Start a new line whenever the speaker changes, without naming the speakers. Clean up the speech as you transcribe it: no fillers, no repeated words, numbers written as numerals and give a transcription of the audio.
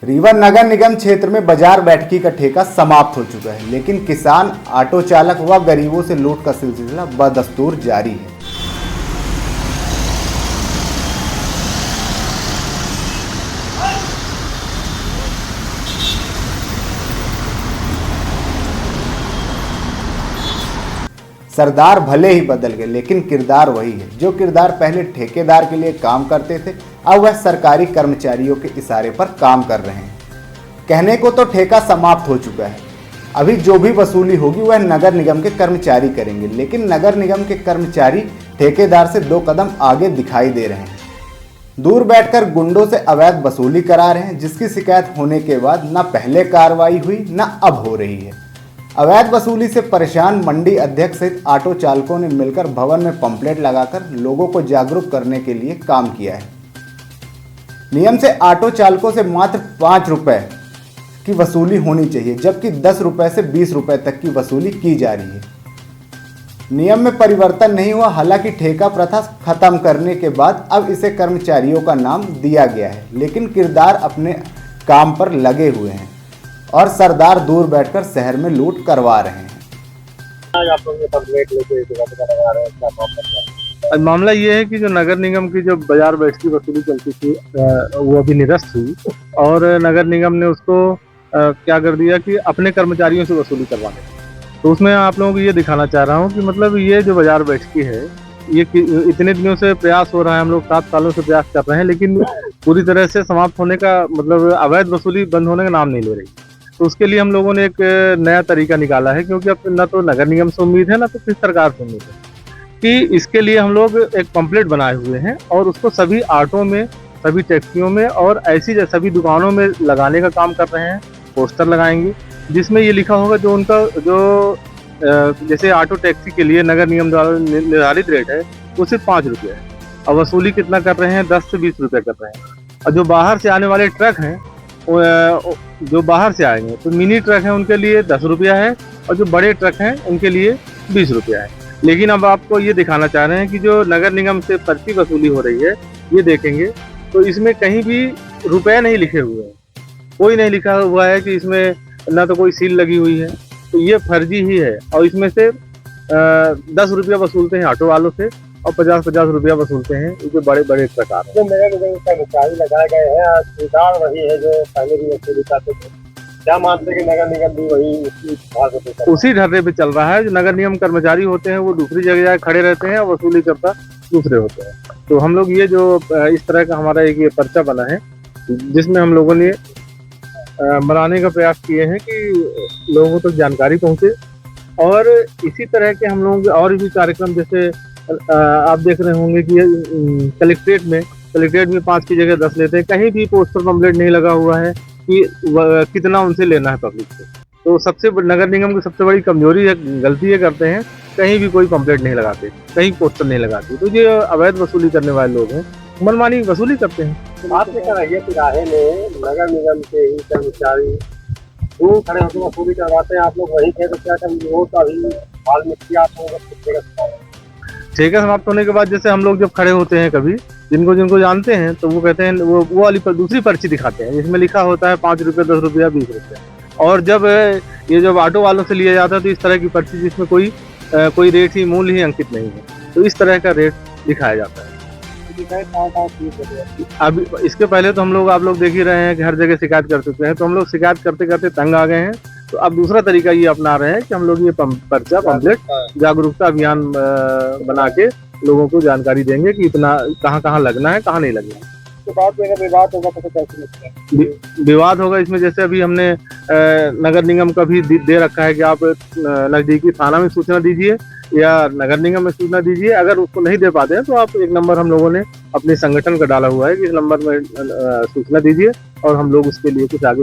रीवा नगर निगम क्षेत्र में बाजार बैठकी का ठेका समाप्त हो चुका है, लेकिन किसान, ऑटो चालक व गरीबों से लूट का सिलसिला बदस्तूर जारी है। सरदार भले ही बदल गए, लेकिन किरदार वही है। जो किरदार पहले ठेकेदार के लिए काम करते थे, अब वह सरकारी कर्मचारियों के इशारे पर काम कर रहे हैं। कहने को तो ठेका समाप्त हो चुका है, अभी जो भी वसूली होगी वह नगर निगम के कर्मचारी करेंगे, लेकिन नगर निगम के कर्मचारी ठेकेदार से 2 कदम आगे दिखाई दे रहे हैं। दूर बैठकर गुंडों से अवैध वसूली करा रहे हैं, जिसकी शिकायत होने के बाद न पहले कार्रवाई हुई न अब हो रही है। अवैध वसूली से परेशान मंडी अध्यक्ष सहित ऑटो चालकों ने मिलकर भवन में पंपलेट लगाकर लोगों को जागरूक करने के लिए काम किया है। नियम से ऑटो चालकों से मात्र 5 रुपए की वसूली होनी चाहिए, जबकि 10 रुपए से 20 रुपए तक की वसूली की जा रही है। नियम में परिवर्तन नहीं हुआ, हालांकि ठेका प्रथा खत्म करने के बाद अब इसे कर्मचारियों का नाम दिया गया है, लेकिन किरदार अपने काम पर लगे हुए हैं और सरदार दूर बैठकर शहर में लूट करवा रहे हैं।
मामला ये है कि जो नगर निगम की जो बाजार बैठकी वसूली चलती थी वो अभी निरस्त हुई और नगर निगम ने उसको क्या कर दिया कि अपने कर्मचारियों से वसूली करवाने। तो उसमें आप लोगों को ये दिखाना चाह रहा हूँ कि मतलब ये जो बाजार बैठकी है, ये इतने दिनों से प्रयास हो रहा है, हम लोग 7 सालों से प्रयास कर रहे हैं, लेकिन पूरी तरह से समाप्त होने का मतलब अवैध वसूली बंद होने का नाम नहीं ले रही। तो उसके लिए हम लोगों ने एक नया तरीका निकाला है, क्योंकि अब न तो नगर निगम से उम्मीद है, न तो किस सरकार से उम्मीद है, कि इसके लिए हम लोग एक पंपलेट बनाए हुए हैं और उसको सभी ऑटो में, सभी टैक्सियों में और ऐसी सभी दुकानों में लगाने का काम कर रहे हैं। पोस्टर लगाएंगे जिसमें ये लिखा होगा जो उनका जो जैसे ऑटो टैक्सी के लिए नगर निगम द्वारा निर्धारित रेट है वो सिर्फ 5 रुपये है और वसूली कितना कर रहे हैं, 10 से 20 रुपये कर रहे हैं। और जो बाहर से आने वाले ट्रक हैं, जो बाहर से आएंगे तो मिनी ट्रक हैं, उनके लिए 10 रुपया है और जो बड़े ट्रक हैं उनके लिए 20 रुपया है। लेकिन अब आपको ये दिखाना चाह रहे हैं कि जो नगर निगम से पर्ची वसूली हो रही है, ये देखेंगे तो इसमें कहीं भी रुपए नहीं लिखे हुए हैं, कोई नहीं लिखा हुआ है कि इसमें ना तो कोई सील लगी हुई है, तो ये फर्जी ही है। और इसमें से 10 रुपया वसूलते हैं ऑटो वालों से और 50-50 रुपया वसूलते हैं जो बड़े बड़े ट्रक आते हैं।
जो नगर निगम कर्मचारी लगाए गए हैं, किरदार वही है जो पहले भी वसूली करते थे। क्या मानते हैं कि नगर निगम भी वही
उसी ढर्रे पे चल रहा है। जो नगर निगम कर्मचारी होते हैं वो दूसरी जगह खड़े रहते हैं और वसूली करता दूसरे होते हैं। तो हम लोग ये जो इस तरह का हमारा एक ये पर्चा बना है, जिसमें हम लोगों ने बनाने का प्रयास किए हैं कि लोगों तक जानकारी पहुंचे। और इसी तरह के हम लोगों के और भी कार्यक्रम, जैसे आप देख रहे होंगे कि कलेक्ट्रेट में 5 की जगह 10 लेते हैं, कहीं भी पोस्टर पंपलेट नहीं लगा हुआ है कि कितना उनसे लेना है पब्लिक से। तो सबसे नगर निगम की सबसे बड़ी कमजोरी है, गलती ये करते हैं, कहीं भी कोई पंपलेट नहीं लगाते, कहीं पोस्टर नहीं लगाते। तो ये अवैध वसूली करने वाले लोग हैं, मनमानी वसूली करते हैं।
आपने कहा है कि राहे में नगर निगम के ही कर्मचारी दूर खड़े होकर वसूली करवाते हैं, आप लोग वही थे, तो क्या वो तो अभी हाल में किया
ठेका समाप्त होने के बाद जैसे हम लोग जब खड़े होते हैं कभी, जिनको जानते हैं, तो वो कहते हैं वो वाली पर दूसरी पर्ची दिखाते हैं, इसमें लिखा होता है 5 रुपये, 10 रुपया, 20 रुपया। और जब ये जब ऑटो वालों से लिया जाता है तो इस तरह की पर्ची जिसमें कोई रेट ही, मूल्य ही अंकित नहीं है, तो इस तरह का रेट दिखाया जाता है। अब इसके पहले तो हम लोग, आप लोग देख ही रहे हैं कि हर जगह शिकायत कर चुके हैं, तो हम लोग शिकायत करते करते तंग आ गए हैं। तो अब दूसरा तरीका ये अपना रहे हैं कि हम लोग ये पर्चा पंपलेट जागरूकता अभियान बना के लोगों को जानकारी देंगे कि इतना कहाँ लगना है, कहाँ नहीं लगना है।
तो बाद में अगर विवाद होगा तो कैसे
विवाद होगा इसमें? जैसे अभी हमने नगर निगम का भी दे रखा है कि आप नजदीकी थाना में सूचना दीजिए या नगर निगम में सूचना दीजिए। अगर उसको नहीं दे पाते हैं तो आप एक नंबर हम लोगों ने अपने संगठन का डाला हुआ है कि इस नंबर में सूचना दीजिए और हम लोग उसके लिए कुछ आगे